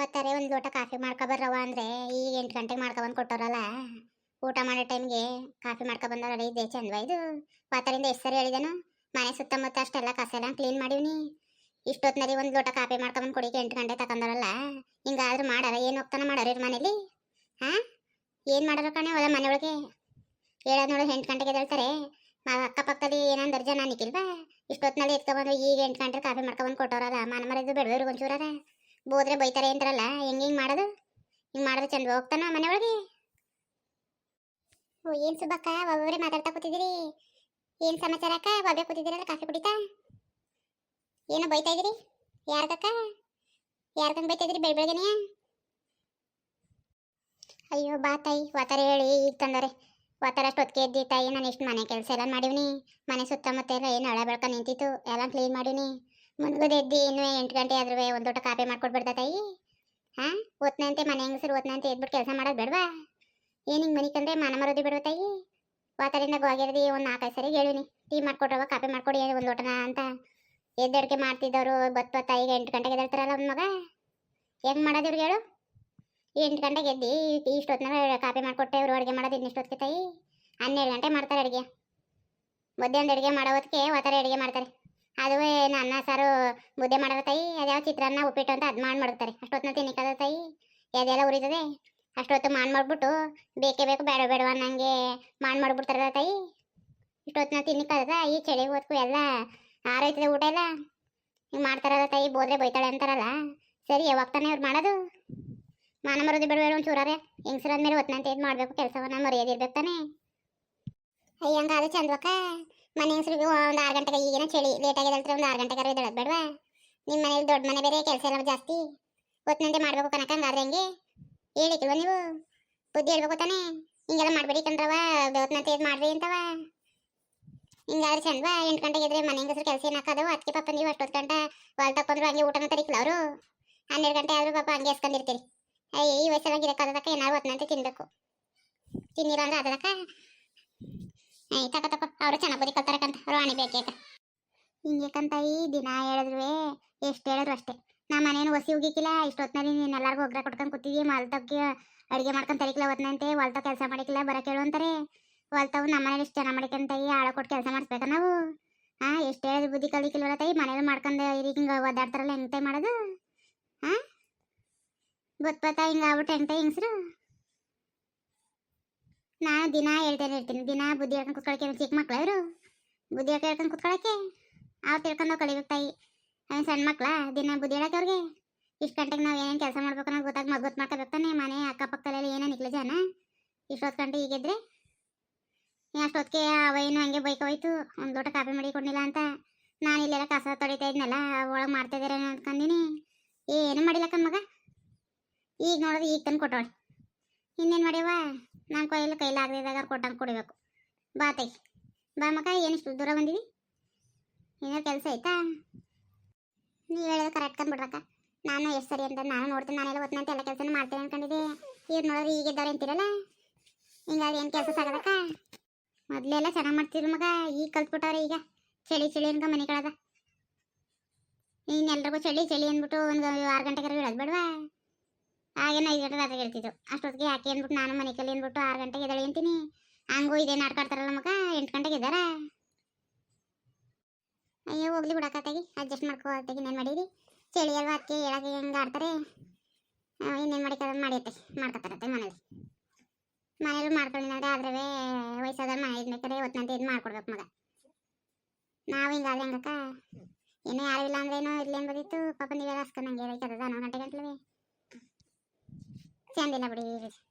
ಒತ್ತಾರೆ ಒಂದು ಲೋಟ ಕಾಫಿ ಮಾಡ್ಕೊಬರ್ರವ ಅಂದರೆ ಈಗ 8 ಗಂಟೆಗೆ ಮಾಡ್ಕೊಬಂದು ಕೊಟ್ಟೋರಲ್ಲ. ಊಟ ಮಾಡೋ ಟೈಮ್ಗೆ ಕಾಫಿ ಮಾಡ್ಕೊಬಂದವ್ರಲ್ಲ, ಇದೇ ಚಂದವ ಇದು? ಒತ್ತರಿಂದ ಎಷ್ಟು ಸರಿ ಹೇಳಿದನು, ಮನೆ ಸುತ್ತಮುತ್ತ ಅಷ್ಟೆಲ್ಲ ಕಸ ಎಲ್ಲ ಕ್ಲೀನ್ ಮಾಡೀನಿ. ಇಷ್ಟೊತ್ತಿನಲ್ಲಿ ಒಂದು ಲೋಟ ಕಾಫಿ ಮಾಡ್ಕೊಬಂದು ಕೊಡಿಕೆ 8 ಗಂಟೆ ತಗೊಂಡವ್ರಲ್ಲ. ಹಿಂಗಾದ್ರೂ ಮಾಡಾರ? ಏನು ಹೋಗ್ತಾನೆ ಮಾಡೋರು ಇವ್ರ ಮನೇಲಿ? ಹಾಂ, ಏನು ಮಾಡೋರು ಕಣೆ ಒಳ್ಳೆ ಮನೆಯೊಳಗೆ? ಹೇಳೋದು ನೋಡು, 8 ಗಂಟೆಗೆ ಎದ್ದೇಳ್ತಾರೆ. ಅಕ್ಕಪಕ್ಕದಲ್ಲಿ ಏನಂದ್ರೆ ಜನ ನಿಕ್ಕಿಲ್ವಾ? ಇಷ್ಟೊತ್ತಿನಲ್ಲಿ ಎತ್ಕೊಬಂದು ಈಗ 8 ಗಂಟೆ ಕಾಫಿ ಮಾಡ್ಕೊಬಂದು ಕೊಟ್ಟವ್ರಲ್ಲ. ಮನೆ ಮರದು ಬೆಳೆದವ್ರು ಒಂಚೂರಾರ ಬೋದ್ರೆ ಬೈತಾರೆ ಅಂತಾರಲ್ಲ. ಹೆಂಗೆ ಮಾಡೋದು? ಹಿಂಗೆ ಮಾಡಿದ್ರೆ ಚಂದ ಹೋಗ್ತಾನ ಮನೆಯೊಳಗೆ? ಓ, ಏನು ಸುಬ್ಬಕ್ಕ ಒಬ್ಬೊಬ್ಬರೇ ಮಾತಾಡ್ತಾ ಕೂತಿದ್ದೀರಿ? ಏನು ಸಮಾಚಾರ ಅಕ್ಕ? ಒಬ್ಬೇ ಕೂತಿದ್ದೀರಲ್ಲ ಕಾಫಿ ಕುಡಿತಾ? ಏನೋ ಬೈತಾ ಇದ್ದೀರಿ? ಯಾರ್ಗಕ್ಕ? ಯಾರ್ಗಂಗೆ ಬೈತಾ ಇದ್ದೀರಿ ಬೆಳಗ್ಗೆನೆಯಾ? ಅಯ್ಯೋ ಬಾ ತಾಯಿ, ವಾತಾರ ಹೇಳಿ ಈಗ ತಂದರೆ. ವಾತಾರ ಅಷ್ಟೊತ್ತಿಗೆ ಎದ್ದಿ ತಾಯಿ, ನಾನು ಇಷ್ಟು ಮನೆ ಕೆಲಸ ಎಲ್ಲ ಮಾಡಿವ್ನಿ. ಮನೆ ಸುತ್ತಮುತ್ತ ಎಲ್ಲ ಏನು ಹಳೆ ಬೆಳ್ಕ ನಿಂತಿತ್ತು, ಎಲ್ಲ ಕ್ಲೀನ್ ಮಾಡೀನಿ. ಮುಂದ್ಗಡೆ ಎದ್ದಿ ಇನ್ನೂ 8 ಗಂಟೆ ಆದ್ರೂ ಒಂದು ಲೋಟ ಕಾಫಿ ಮಾಡ್ಕೊಡ್ಬಿಡ್ತಾ ತಾಯಿ? ಹಾಂ, ಓದ್ನಂತೆ ಮನೆ ಹೆಂಗಸರು ಓದ್ನಂತೆ ಎದ್ಬಿಟ್ಟು ಕೆಲಸ ಮಾಡೋದು ಬೇಡವಾ? ಏನು ಹಿಂಗೆ ಮನೆ ಕಂದ್ರೆ ಮನ ಮರೋದಿ ಬಿಡುವ ತಾಯಿ? ವಾತಾರಿಂದ ಗೋಗಿರ್ದಿ ಒಂದು 4-5 ಸರಿ ಹೇಳಿನಿ, ಟೀ ಮಾಡ್ಕೊಡ್ರವ, ಕಾಫಿ ಮಾಡ್ಕೊಡಿ ಒಂದು ಲೋಟನ ಅಂತ. ಎದ್ದಡಿಕೆ ಮಾಡ್ತಿದ್ದವರು ಬತ್ ತಾಯಿಗೆ 8 ಗಂಟೆಗೆ ಎದ್ದೇಳ್ತಾರಲ್ಲ ಒಂದು ಮಗ. ಹೆಂಗೆ ಮಾಡೋದು ಇವ್ರಿಗೆ ಹೇಳು? 8 ಗಂಟೆಗೆ ಎದ್ದು ಇಷ್ಟೊತ್ತಿನಾಗ ಕಾಫಿ ಮಾಡಿಕೊಟ್ಟೆ, ಇವರು ಅಡುಗೆ ಮಾಡೋದು ಇನ್ನಿಷ್ಟೊತ್ತಿಗೆ ತಾಯಿ? 12 ಗಂಟೆ ಮಾಡ್ತಾರೆ ಅಡುಗೆ. ಮಧ್ಯಾಹ್ನದ ಅಡುಗೆ ಮಾಡೋ ಹೊತ್ತಿಗೆ ಒತ್ತಾರೆ ಅಡುಗೆ ಮಾಡ್ತಾರೆ. ಅದುವೇ ಅನ್ನ ಸಾರು ಮುದ್ದೆ ಮಾಡೋದು ತಾಯಿ, ಅದ್ಯಾವ ಚಿತ್ರಾನ್ನ ಉಪ್ಪಿಟ್ಟು ಅಂತ ಅದು ಮಾಡ್ತಾರೆ. ಅಷ್ಟೊತ್ತಿನ ತಿನ್ನಿಕ್ಕದ ತಾಯಿ? ಅದೆಲ್ಲ ಉರಿತದೆ. ಅಷ್ಟೊತ್ತು ಮಾಡ್ಬಿಟ್ಟು ಬೇಕೇ ಬೇಕು ಬೇಡ ಬೇಡವ ಅನ್ನಂಗೆ ಮಾಡ್ಬಿಡ್ತಾರಲ್ಲ ತಾಯಿ. ಇಷ್ಟೊತ್ತಿನ ತಿನ್ನಿಕ್ಕದ ಈ ಚಳಿ ಹೊತ್ಕು ಎಲ್ಲ ಆರೈತದೆ ಊಟ ಎಲ್ಲ. ಹಿಂಗೆ ಮಾಡ್ತಾರಲ್ಲ ತಾಯಿ, ಬೋದ್ರೆ ಬೈತಾಳೆ ಅಂತಾರಲ್ಲ. ಸರಿ, ಯಾವಾಗ ತಾನೇ ಅವ್ರು ಮಾಡೋದು? ಮಾನ ಮರೋದಿ ಬಿಡಬೇಡ ಒಂಚೂರಾರೆ. ಹೆಂಗಸರ ಮೇಲೆ ಹೊತ್ನಂತೆ ಇದು ಮಾಡಬೇಕು, ಕೆಲಸವನ್ನ ಮರ್ಯಾದಿರ್ಬೇಕು ತಾನೇ? ಅಯ್ಯ, ಹಂಗಾದ್ರೆ ಚಂದ್ವಕ್ಕ. ಮನೆ ಹೆಂಗಸ್ರಿಗೆ ಒಂದು 6 ಗಂಟೆಗೆ, ಈಗಿನ ಚಳಿ ಲೇಟಾಗಿ ಎದ್ದೇಳ್ತಾರೆ, ಒಂದು 6 ಗಂಟೆಗಾರ ಎದ್ದೇಳೋದು ಬೇಡವಾ? ನಿಮ್ಮ ಮನೇಲಿ ದೊಡ್ಡ ಮನೆ ಬೇರೆ, ಕೆಲಸ ಎಲ್ಲ ಜಾಸ್ತಿ, ಹೊತ್ನಂತೆ ಮಾಡಬೇಕು ಕನಕ. ಹಂಗಾದ್ರೆ ಹೆಂಗೆ ಹೇಳಿಕಿಲ್ವ ನೀವು? ಬುದ್ಧಿ ಹೇಳ್ಬೇಕು ತಾನೇ? ಹಿಂಗೆಲ್ಲ ಮಾಡಬೇಡಿ ಕಂಡ್ರವ, ಹೊತ್ನಂತೆ ಇದು ಮಾಡ್ರಿ ಅಂತವ. ಹಿಂಗಾದ್ರೆ ಚಂದ್ವಾ? 8 ಗಂಟೆಗೆ ಇದ್ರೆ ಮನೆ ಹೆಂಗಸ್ರು ಕೆಲಸ ಏನು ಹಾಕೋದವು? ಅದಕ್ಕೆ ಪಾಪ ನೀವು ಅಷ್ಟೊತ್ತು ಗಂಟೆ ಹೊಲ್ ತಕೊಂಡ್ರು ಹಂಗೆ ಊಟನ ತರಿಕಿಲ್ಲ ಅವರು. 12 ಗಂಟೆ ಆದರೂ ಪಾಪ ಹಂಗೆ ಎಸ್ಕೊಂಡಿರ್ತೀರಿ. ಅಯ್ಯ, ಈ ವಯಸ್ಸೆಲ್ಲ ಗಿರಕ್ಕಾದಕ್ಕ ಏನಾದ್ರು ಹೊತ್ನಂತೆ ತಿನ್ಬೇಕು. ತಿನ್ನಿಲ್ಲ ಅಂದ್ರೆ ಅದಕ್ಕ ತಕ ಅವರು ಚೆನ್ನಾಗಿ ಬದುಕಿ ಕಲ್ತಾರಕ್ಕಂತ ಅವ್ರು ಹಣಿ ಬೇಕೇಕ. ಹಿಂಗೆ ಈ ದಿನ ಹೇಳಿದ್ರು ಎಷ್ಟು ಹೇಳಿದ್ರು ಅಷ್ಟೇ. ನಮ್ಮ ಮನೇನು ಹೊಸಿ ಹೋಗಿಕ್ಕಿಲ್ಲ. ಇಷ್ಟೊತ್ತಿನಲ್ಲಿ ನೀನು ಎಲ್ಲರಿಗೂ ಒಗ್ಗರೆ ಕೊಟ್ಕೊಂಡು ಕೂತಿದ್ವಿ. ಹೊಲ್ತಕ್ಕೆ ಅಡುಗೆ ಮಾಡ್ಕೊಂಡು ತರಿಕಿಲ್ಲ ಹೊತ್ನಂತೆ. ಹೊಲ್ತ ಕೆಲಸ ಮಾಡಿಕಿಲ್ಲ ಬರೋಕೆ ಹೇಳು ಅಂತಾರೆ. ಹೊಲ್ತವು ನಮ್ಮ ಮನೇಲಿ ಇಷ್ಟು ಜನ ಮಾಡಿಕಂತಾಯಿ ಆಳ ಕೊಟ್ಟು ಕೆಲಸ ಮಾಡಿಸ್ಬೇಕ ನಾವು? ಹಾಂ, ಎಷ್ಟು ಹೇಳಿದ್ರು ಬುದ್ಧಿ ಕಲಿಕಿಲ್ವಲ್ಲ ತಾಯಿ? ಮನೇಲಿ ಮಾಡ್ಕೊಂಡು ಹಿಂಗೆ ಒದ್ದಾಡ್ತಾರಲ್ಲ, ಹೆಂಗೆ ತಾಯಿ ಮಾಡೋದು? ಹಾಂ, ಗೊತ್ತಾ ಹಿಂಗೆ ಆಗ್ಬಿಟ್ಟು ಹೆಂಗೆ ತಾಯಿ ಹೆಂಗಸ್ರು? ನಾನು ದಿನ ಹೇಳ್ತೇನೆ ಇರ್ತೀನಿ, ದಿನ ಬುದ್ಧಿ ಹೇಳ್ಕೊಂಡು ಕುತ್ಕೊಳಕ್ಕೆ. ಚಿಕ್ಕ ಮಕ್ಳು ಅವರು ಬುದ್ಧಿ ಹೇಳ್ಕೊಂಡು ಕುತ್ಕೊಳಕ್ಕೆ? ಅವ್ರು ತಿಳ್ಕೊಂಡು ಕಲಿಬೇಕು ತಾಯಿ. ಅವನು ಸಣ್ಣ ಮಕ್ಳ ದಿನ ಬುದ್ಧಿ ಹೇಳಕ್ಕೆ ಅವ್ರಿಗೆ? ಇಷ್ಟು ಗಂಟೆಗೆ ನಾವು ಏನೇನು ಕೆಲಸ ಮಾಡ್ಬೇಕು ಅನ್ನೋದು ಗೊತ್ತು ಮಾಡ್ಕೋಬೇಕು ತಾನೆ? ಮನೆ ಅಕ್ಕಪಕ್ಕದಲ್ಲೆಲ್ಲ ಏನೇನು ನಿಕ್ಲ ಜನ ಇಷ್ಟೊತ್ತು ಗಂಟೆ ಈಗಿದ್ರೆ ಅಷ್ಟೊತ್ತಿಗೆ ಅವೇನು ಹಂಗೆ ಬೈಕೋಯ್ತು, ಒಂದು ಲೋಟ ಕಾಫಿ ಮಾಡಿ ಕೊಡಲಿಲ್ಲ ಅಂತ. ನಾನು ಇಲ್ಲೆಲ್ಲ ಕಸ ತೊಳಿತಾ ಇದ್ನಲ್ಲ, ಒಳಗೆ ಮಾಡ್ತಾ ಇದ್ದಾರೆ ಅಂದ್ಕೊಂಡಿನಿ. ಏನು ಮಾಡಿಲ್ಲ ಮಗ. ಈಗ ನೋಡೋದು ಈಗ ತಂದು ಕೊಟ್ಟವಳೆ. ಇನ್ನೇನು ಮಾಡ್ಯವ? ನಾನು ಕೈಲಾಗದಿದ್ದಾಗ ಕೊಟ್ಟಂಗೆ ಕೊಡಬೇಕು. ಬಾ ತಾಯಿ, ಬಾ ಮಗ. ಏನಿಷ್ಟು ದೂರ ಬಂದಿವಿ? ಏನಾರು ಕೆಲಸ ಆಯ್ತಾ? ನೀವು ಹೇಳೋದು ಕರೆಕ್ಟ್ ಕಂಡ್ಬಿಡ್ರಕ್ಕ. ನಾನು ಎಷ್ಟು ಸರಿ ಅಂತ ನಾನು ನೋಡ್ತೀನಿ. ನಾನೆಲ್ಲ ಹೊತ್ತಿನಂತೆ ಎಲ್ಲ ಕೆಲಸನೂ ಮಾಡ್ತೇನೆ ಅಂದ್ಕೊಂಡಿದ್ದೆ. ಇವ್ರು ನೋಡೋರು ಈಗಿದ್ದಾರೆ ಅಂತೀರಲ್ಲ, ಹಿಂಗಾಗಿ ಏನು ಕೆಲಸ ಸಾಗದಕ್ಕ? ಮೊದಲೆಲ್ಲ ಚೆನ್ನಾಗಿ ಮಾಡ್ತಿದ್ರು ಮಗ, ಈಗ ಕಲ್ತ್ಬಿಟ್ಟವ್ರೆ. ಈಗ ಚಳಿ ಚಳಿ ಅನ್ಕ ಮನೆ ಕಳದ. ಇನ್ನೆಲ್ರಿಗೂ ಚಳಿ ಚಳಿ ಅಂದ್ಬಿಟ್ಟು ಒಂದು 6 ಗಂಟೆಗಾರ ಹೇಳೋದು ಬೇಡವಾ? ಆಗೇನು 5 ಗಂಟೆ ರಾತ್ರಿ ಹೇಳ್ತಿದ್ದು. ಅಷ್ಟೊತ್ತಿಗೆ ಯಾಕೆ ಅಂದ್ಬಿಟ್ಟು ನಾನು ಮನೆ ಕಲ್ಲಿ ಅಂದ್ಬಿಟ್ಟು 6 ಗಂಟೆಗೆ ಎದ್ದೇಳಿ ಅಂತೀನಿ. ಹಂಗೂ ಇದೇನು ಆಡ್ಕಾಡ್ತಾರಲ್ಲ ಮಗ, 8 ಗಂಟೆಗೆ ಇದ್ದಾರ? ಅಯ್ಯೋ ಹೋಗ್ಲಿ ಬಿಡಕತ್ತಾಗಿ, ಅಡ್ಜಸ್ಟ್ ಮಾಡ್ಕೋತಾಗಿ. ಇನ್ನೇನು ಮಾಡೀರಿ? ಚಳಿ ಅಲ್ವಾ, ಅದಕ್ಕೆ ಹೇಳಕ್ಕೆ ಹೆಂಗೆ ಆಡ್ತಾರೆ. ಇನ್ನೇನು ಮಾಡಿರುತ್ತೆ ಮಾಡ್ಕೊತಾರತ್ತೆ ಮನೇಲಿ. ಮನೇಲಿ ಮಾಡ್ಕೊಳ್ಳಿ ಅಂದರೆ ಆದ್ರೆ ವಯಸ್ಸಾದವ್ರು ಮನೆ ಇದ್ಬೇಕಾದ್ರೆ ಹೊತ್ತಿನಂತೆ ಇದು ಮಾಡ್ಕೊಡ್ಬೇಕು ಮಗ. ನಾವು ಹಿಂಗಾದ್ರೆ ಹೆಂಗಕ್ಕ? ಏನೋ ಯಾರು ಇಲ್ಲ ಅಂದ್ರೇನೋ ಇರ್ಲೇನು ಬರೀತು ಪಾಪ. ನೀವೆಲ್ಲ ಹಸ್ಕೊಂಡಂಗೆ ಇರೋಯ್ತದ 11 ಗಂಟೆ ಗಂಟ್ಲೇ ಚಂದಿಲ್ಲ ಬಿಡಿ.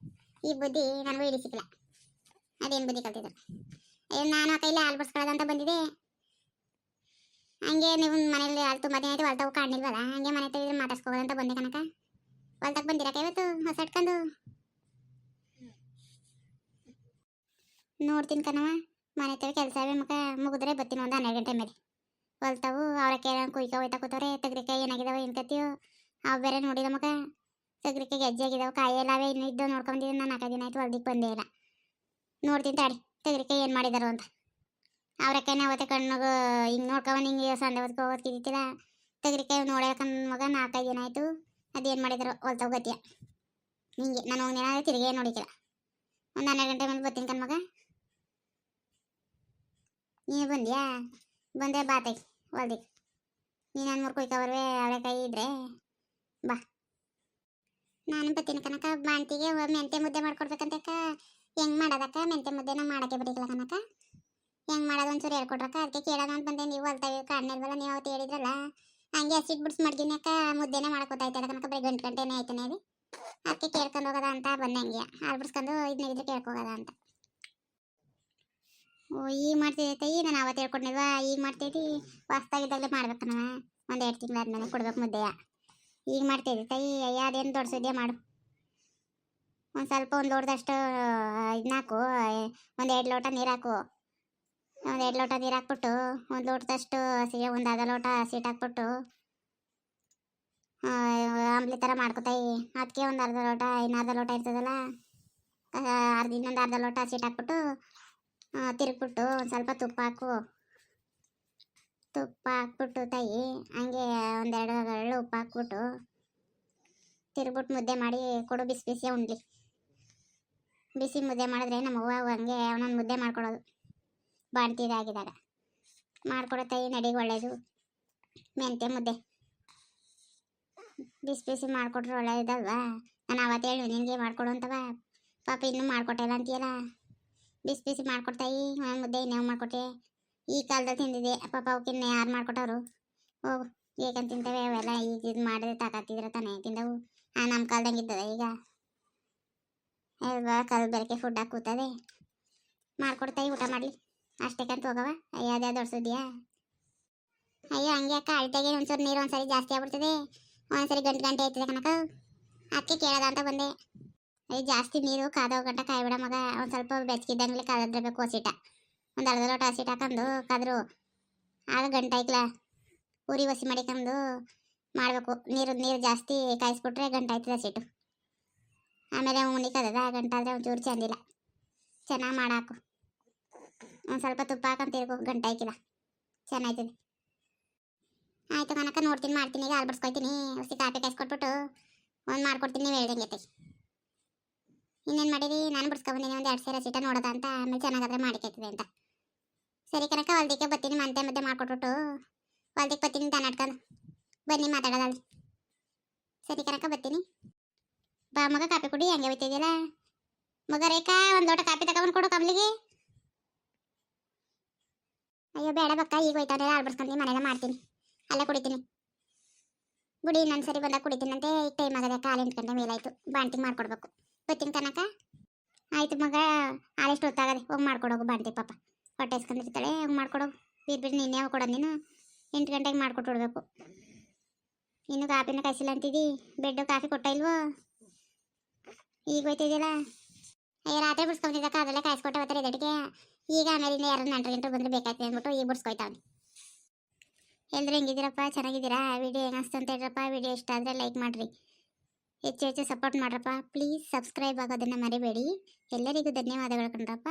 ಈ ಬುದ್ಧಿ ನನಗೂ ಇಡಿ ಸಿಕ್ಕಿಲ್ಲ. ಅದೇನು ಬುದ್ಧಿ ಕಲ್ತಿದ್ರು? ಅಯ್ಯೋ, ನಾನು ಆ ಕೈಲಿ ಹಾಲು ಬಡ್ಸ್ಕೊಳ್ಳೋದಂತ ಬಂದಿದೆ. ಹಂಗೆ ನೀವು ಮನೇಲಿ ಹಾಲು ತುಂಬ ದಿನ ಆಯ್ತು, ಹೊಲ್ತಾವು ಕಾಣಿಲ್ವಲ್ಲ, ಹಂಗೆ ಮನೆ ತೆಗೆದು ಮಾತಾಡ್ಸ್ಕೋಬೋದಂತ ಬಂದೆ ಕನಕ. ಹೊಲ್ತಕ್ಕೆ ಬಂದಿರಕ್ಕ ಇವತ್ತು ಹೊಸಟ್ಕೊಂಡು? ನೋಡ್ತೀನಿ ಕಣವ, ಮನೆ ತೆಗೆ ಕೆಲಸ ಮಗ ಮುಗಿದ್ರೆ ಬರ್ತೀನಿ ಒಂದು 12 ಗಂಟೆ ಮೇಲೆ. ಹೊಲ್ತಾವು ಅವರಕ್ಕೆ ಕುಯ್ಕ ಹೋಯ್ತಾ ಕೂತವ್ರೆ. ತೆಗ್ರಿಕಾಯಿ ಏನಾಗಿದಾವೆ ಏನು ಕತ್ತೀವೋ ಅವು ಬೇರೆ ನೋಡಿದ ಮಗ. ತೆಗ್ರಿಕಾಯಿ ಗೆಜ್ಜೆ ಆಗಿದಾವೆ, ಕಾಯಿ ಎಲ್ಲವೇ ಇನ್ನೂ ಇದ್ದು ನೋಡ್ಕೊಂಡಿದ್ದೀನಿ. ನಾನು 4 ದಿನ ಆಯ್ತು ಹೊಲ್ದಿಕ್ಕೆ ಬಂದೇ ಇಲ್ಲ. ನೋಡ್ತೀನಿ ತಾಡಿ ತೆಗ್ರಿಕಾಯಿ ಏನು ಮಾಡಿದಾರೋ ಅಂತ. ಅವ್ರಕ್ಕೇನೆ ಅವತ್ತೆ ಕಣ್ಣಿಗೆ ಹಿಂಗೆ ನೋಡ್ಕೊಂಡು ಹಿಂಗೆ ಸಂಡೆ ಹೊತ್ಕೊ ಹೋಗೋದಕ್ಕಿದ್ದಿಲ್ಲ. ತೆಗ್ರಿಕಾಯಿ ನೋಡ್ಯಾಕಂದು ಮಗ 4-5 ದಿನ ಆಯಿತು. ಅದೇನು ಮಾಡಿದ್ರು ಹೊಲ್ತಾವ್ ಗತಿಯ ಹಿಂಗೆ ನಾನು ಹೋಗಿ ತಿರುಗಿ ನೋಡಿಕಿಲ್ಲ. ಒಂದು 12 ಗಂಟೆ ಮೇಲೆ ಬರ್ತೀನಿ ಕಣ್ಮಗ. ನೀನು ಬಂದ್ಯಾ? ಬಂದೆ ಬಾತೈ ಹೊಲ್ದಿಗೆ. ನೀನು ನನ್ನ 3 ಕುಯ್ಕವರ್ವೆ ಅವಳೆಕಾಯಿ ಇದ್ರೆ ಬಾ. ನಾನು ಬರ್ತೀನಿ ಕನಕ. ಬಾಣ್ತಿಗೆ ಮೆಂತೆ ಮುದ್ದೆ ಮಾಡ್ಕೊಡ್ಬೇಕಂತಕ್ಕ. ಹೆಂಗೆ ಮಾಡೋದಕ್ಕ? ಮೆಂತೆ ಮುದ್ದೆನ ಮಾಡೋಕ್ಕೆ ಬರೀಲ್ಲ ಕನಕ. ಹೆಂಗೆ ಮಾಡೋದು ಒಂಚೂರು ಹೇಳ್ಕೊಡ್ರಕ್ಕ. ಅದಕ್ಕೆ ಕೇಳೋಣ ಅಂತ ಬಂದೆ. ನೀವು ಹೊಲ್ತಾವೆ ಕಾಣಲ್ವಲ್ಲ, ನೀವು ಅವತ್ತು ಹೇಳಿದ್ರಲ್ಲ. ಹಂಗೆ ಹಸಿಟ್ಟು ಬಿಡ್ಸಿ ಮಾಡ್ತೀನಿ ಅಕ್ಕ. ಮುದ್ದೆನೇ ಮಾಡೋಕ್ಕೋತಾಯ್ತದ ಕನಕ. ಬರೀ ಗಂಟೆನೇ ಆಯ್ತಾನೆ ಅದು. ಅದಕ್ಕೆ ಕೇಳ್ಕೊಂಡು ಹೋಗೋದ ಅಂತ ಬಂದೆ. ಹಂಗೆ ಹಾಲು ಬಿಡ್ಸ್ಕೊಂಡು ಇದನ್ನ ಕೇಳ್ಕೋಗೋದ ಅಂತ. ಓ, ಈಗ ಮಾಡ್ತಿದ್ದೆ ತಾಯಿ. ನಾನು ಅವತ್ತು ಹೇಳ್ಕೊಡ್ನಿಲ್ವಾ? ಈಗ ಮಾಡ್ತಿದ್ದಿ. ಹೊಸ್ತಾಗಿದ್ದಾಗಲೇ ಮಾಡ್ಬೇಕು ನಾವು. 1-2 ತಿಂಗಳಾದ್ಮೇಲೆ ಕೊಡ್ಬೇಕು ಮುದ್ದೆಯ. ಈಗ ಮಾಡ್ತಿದ್ದೆ ತಾಯಿ. ಅದೇನು ದೊಡ್ಡ ಸುದ್ದಿ ಮಾಡು. ಒಂದು ಸ್ವಲ್ಪ ಒಂದು ಲೋಟದಷ್ಟು ಇದನ್ನ ಹಾಕು. 1-2 ಲೋಟ ನೀರು ಹಾಕು. 1-2 ಲೋಟ ನೀರು ಹಾಕ್ಬಿಟ್ಟು 1 ಲೋಟದಷ್ಟು ಒಂದು ಅರ್ಧ ಲೋಟ ಹಸಿಟ್ಟು ಹಾಕ್ಬಿಟ್ಟು ಆಮ್ಲಿ ಥರ ಮಾಡ್ಕೊತಾಯಿ. ಅದಕ್ಕೆ ಒಂದು ಅರ್ಧ ಲೋಟ, ಅರ್ಧ ಲೋಟ ಇರ್ತದಲ್ಲ, ಇನ್ನೊಂದು ಅರ್ಧ ಲೋಟ ಹಸಿಟ್ಟು ಹಾಕ್ಬಿಟ್ಟು ತಿರುಗ್ಬಿಟ್ಟು ಒಂದು ಸ್ವಲ್ಪ ತುಪ್ಪ ಹಾಕು. ತುಪ್ಪ ಹಾಕ್ಬಿಟ್ಟು ತಾಯಿ ಹಂಗೆ 1-2 ಗರಳು ಉಪ್ಪು ಹಾಕ್ಬಿಟ್ಟು ತಿರುಗ್ಬಿಟ್ಟು ಮುದ್ದೆ ಮಾಡಿ ಕೊಡು. ಬಿಸಿ ಬಿಸಿ ಉಣ್ಲಿ. ಬಿಸಿ ಮುದ್ದೆ ಮಾಡಿದ್ರೆ ನಮ್ಮ ಅವ್ವ ಹಂಗೆ ಅವನೊಂದು ಮುದ್ದೆ ಮಾಡ್ಕೊಡೋದು. ಬಾಣ್ತಿದಾಗಿದ್ದಾಗ ಮಾಡ್ಕೊಡೋ ತಾಯಿ. ನಡಿಗೆ ಒಳ್ಳೇದು ಮೆಂತೆ ಮುದ್ದೆ. ಬಿಸಿ ಬಿಸಿ ಮಾಡಿಕೊಟ್ರೆ ಒಳ್ಳೇದಲ್ವಾ? ನಾನು ಅವತ್ತು ಹೇಳಿ ನಿನಗೆ ಮಾಡ್ಕೊಡು ಅಂತವ. ಪಾಪ ಇನ್ನೂ ಮಾಡ್ಕೊಟ್ಟಿಲ್ಲ ಅಂತೀಯಲ್ಲ. ಬಿಸಿ ಬಿಸಿ ಮಾಡ್ಕೊಡ್ತಾಯಿ ಮುದ್ದೆ. ಇನ್ನೇವು ಮಾಡ್ಕೊಟ್ಟೆ? ಈ ಕಾಲದಲ್ಲಿ ತಿಂದಿದೆ ಪಾಪ. ಅವಕ್ಕಿನ್ನ ಯಾರು ಮಾಡ್ಕೊಟ್ಟವ್ರು? ಹೋಗು, ಏಕಂತ ತಿಂತವೆ ಅವೆಲ್ಲ. ಈಗ ಇದು ಮಾಡಿದ್ರೆ ತಾಕತ್ತಿದ್ರೆ ತಾನೇ ತಿಂದವು. ನಮ್ಮ ಕಾಲ್ದಂಗೆ ಇದ್ದದ ಈಗ? ಅಲ್ವಾ? ಕಲ್ ಬೆರಕೆ ಫುಡ್ ಹಾಕಿ ಕೂತದೆ. ಮಾಡ್ಕೊಡ್ತಾಯಿ, ಊಟ ಮಾಡಲಿ ಅಷ್ಟೇಕಂತ ಹೋಗವ. ಅಯ್ಯೋ ಅದೇ ದೊಡ್ಸದ್ಯಾ? ಅಯ್ಯೋ ಹಂಗೆ ಅಕ್ಕ. ಅಳ್ತೆಗೆ ಒಂಚೂರು ನೀರು ಒಂದ್ಸರಿ ಜಾಸ್ತಿ ಆಗ್ಬಿಡ್ತದೆ, ಒಂದ್ಸರಿ ಗಂಟೆ ಆಯ್ತದೆ ಕನಕ. ಅದಕ್ಕೆ ಕೇಳೋದ ಅಂತ ಬಂದೆ. ಅಯ್ಯೋ ಜಾಸ್ತಿ ನೀರು ಕಾದೋ ಗಂಟ ಕಾಯ್ಬಿಡ ಮಗ. ಒಂದು ಸ್ವಲ್ಪ ಬೆಚ್ಚಗಿದ್ದಂಗ್ಲೆ ಕಾದಿರ್ಬೇಕು ಹಸಿಟ. ಒಂದು ಅರ್ಧ ಲೋಟ ಹಸಿಟ್ಟು ಹಾಕೊಂಡು ಕಾದ್ರು ಆಗ ಗಂಟಾಯ್ಕಲ. ಉರಿ ಒಸಿ ಮಾಡಿಕೊಂಡು ಮಾಡಬೇಕು. ನೀರು ಜಾಸ್ತಿ ಕಾಯಿಸ್ಬಿಟ್ರೆ ಗಂಟಾಯ್ತದೆ ಹಸಿಟ್ಟು. ಆಮೇಲೆ ಉಣಿಕದ ಗಂಟಾದರೆ ಒಂಚೂರು ಚೆಂದಿಲ್ಲ. ಚೆನ್ನಾಗಿ ಮಾಡಾಕು. ಒಂದು ಸ್ವಲ್ಪ ತುಪ್ಪ ಹಾಕೊಂಡು ತಿರ್ಗು. ಗಂಟಾಯ್ಕಿಲ್ಲ, ಚೆನ್ನಾಯ್ತದೆ. ಆಯಿತು ಕನಕ, ನೋಡ್ತೀನಿ ಮಾಡ್ತೀನಿ. ಈಗ ಹಾಲು ಬಿಡ್ಸ್ಕೊಯ್ತೀನಿ. ಹೊಸಿ ಕಾಫಿ ಕಾಯಿಸ್ಕೊಟ್ಬಿಟ್ಟು ಒಂದು ಮಾಡ್ಕೊಡ್ತೀನಿ. ನೀವು ಹೇಳ್ದಂಗೆ ಇನ್ನೇನು ಮಾಡಿರಿ? ನಾನು ಬಿಡ್ಸ್ಕೊಬಂದಿನಿ. ಒಂದು 2 ಸೇರು ಹಸಿಟ ನೋಡೋದ ಅಂತ. ಆಮೇಲೆ ಚೆನ್ನಾಗಾದ್ರೆ ಮಾಡಿಕೈತದೆ ಅಂತ. ಸರಿ ಕನಕ, ಹೊಲ್ದಿಕ್ಕೆ ಬರ್ತೀನಿ. ಮೆಂತೆ ಮುದ್ದೆ ಮಾಡ್ಕೊಟ್ಬಿಟ್ಟು ಹೊಲ್ದಿಕ್ಕೆ ಬರ್ತೀನಿ. ತಾನಾಡ್ಕೊಂಡು ಬನ್ನಿ ಮಾತಾಡೋದಲ್ಲಿ. ಸರಿ ಕನಕ, ಬರ್ತೀನಿ. ಬಾ ಮಗ, ಕಾಫಿ ಕುಡಿ. ಹಂಗೆ ಹೋಯ್ತಿದ್ಯಲ್ಲ ಮಗ. ರೇಖಾ, ಒಂದು ಲೋಟ ಕಾಫಿ ತಗೊಂಡು ಕೊಡು ಕಮಲಿಗೆ. ಅಯ್ಯೋ ಬೇಡ ಬಕ್ಕ, ಈಗ ಹೋಯ್ತಾನೆ. ಹಾಲು ಬಿಡ್ಸ್ಕೊಂಡು ಮನೆಯಲ್ಲ ಮಾಡ್ತೀನಿ, ಅಲ್ಲೇ ಕುಡಿತೀನಿ. ಗುಡಿ ಇನ್ನೊಂದು ಸರಿ ಬಂದಾಗ ಕುಡಿತೀನಂತೆ. ಈಗ ಟೈಮ್ ಆಗದೆ. 8 ಗಂಟೆ ಮೇಲಾಯ್ತು. ಬಾಣ್ತಿಗೆ ಮಾಡ್ಕೊಡ್ಬೇಕು. ಬರ್ತೀನಿ ಕನಕ. ಆಯ್ತು ಮಗ, ಆದಷ್ಟು ಹೊತ್ತಾಗದೆ. ಹೋಗಿ ಮಾಡ್ಕೊಡೋಗು ಬಾಣ್ತಿ. ಪಾಪ ಹೊಟ್ಟೆ ಇಸ್ಕೊಂಡಿರ್ತಾಳೆ. ಹೋಗಿ ಮಾಡ್ಕೊಡೋಗು. ಬಿಟ್ಟು ನಿನ್ನೆ ಯಾವಾಗ ಕೊಡೋದು ನೀನು? 8 ಗಂಟೆಗೆ ಮಾಡ್ಕೊಟ್ಟು ಬಿಡ್ಬೇಕು. ಇನ್ನು ಕಾಫಿನ ಕಾಯಿಸಿಲ್ಲ ಅಂತಿದ್ದಿ. ಬೆಡ್ಡು ಕಾಫಿ ಕೊಟ್ಟ ಇಲ್ವೋ? ಈಗ ಹೋಯ್ತಿದ್ಯಲ್ಲ. ಅಯ್ಯ ರಾತ್ರಿ ಬಿಡ್ಸ್ಕೊಂಡಿದ್ದಕ್ಕ. ಅದರಲ್ಲೇ ಕಾಯಿಸ್ಕೊಟ್ಟೆ ಬರ್ತಾರೆ ಇದಕ್ಕೆ. ಈಗ ಆಮೇಲಿಂದ ಯಾರು ನೆಂಟರು ಬಂದರೆ ಬೇಕಾಯ್ತು ಅಂದ್ಬಿಟ್ಟು ಈಗ ಬಿಡ್ಸ್ಕೊಯ್ತಾವ್ನಿ. ಎಲ್ಲರೂ ಹೆಂಗಿದ್ದೀರಪ್ಪ? ಚೆನ್ನಾಗಿದ್ದೀರಾ? ವಿಡಿಯೋ ಹೆಂಗೆ ಅನಿಸ್ತು ಅಂತ ಹೇಳ್ರಪ್ಪ. ವಿಡಿಯೋ ಇಷ್ಟ ಆದರೆ ಲೈಕ್ ಮಾಡಿರಿ. ಹೆಚ್ಚು ಹೆಚ್ಚು ಸಪೋರ್ಟ್ ಮಾಡ್ರಪ್ಪ. ಪ್ಲೀಸ್ ಸಬ್ಸ್ಕ್ರೈಬ್ ಆಗೋದನ್ನು ಮರಿಬೇಡಿ. ಎಲ್ಲರಿಗೂ ಧನ್ಯವಾದಗಳು ಕಣ್ರಪ್ಪ.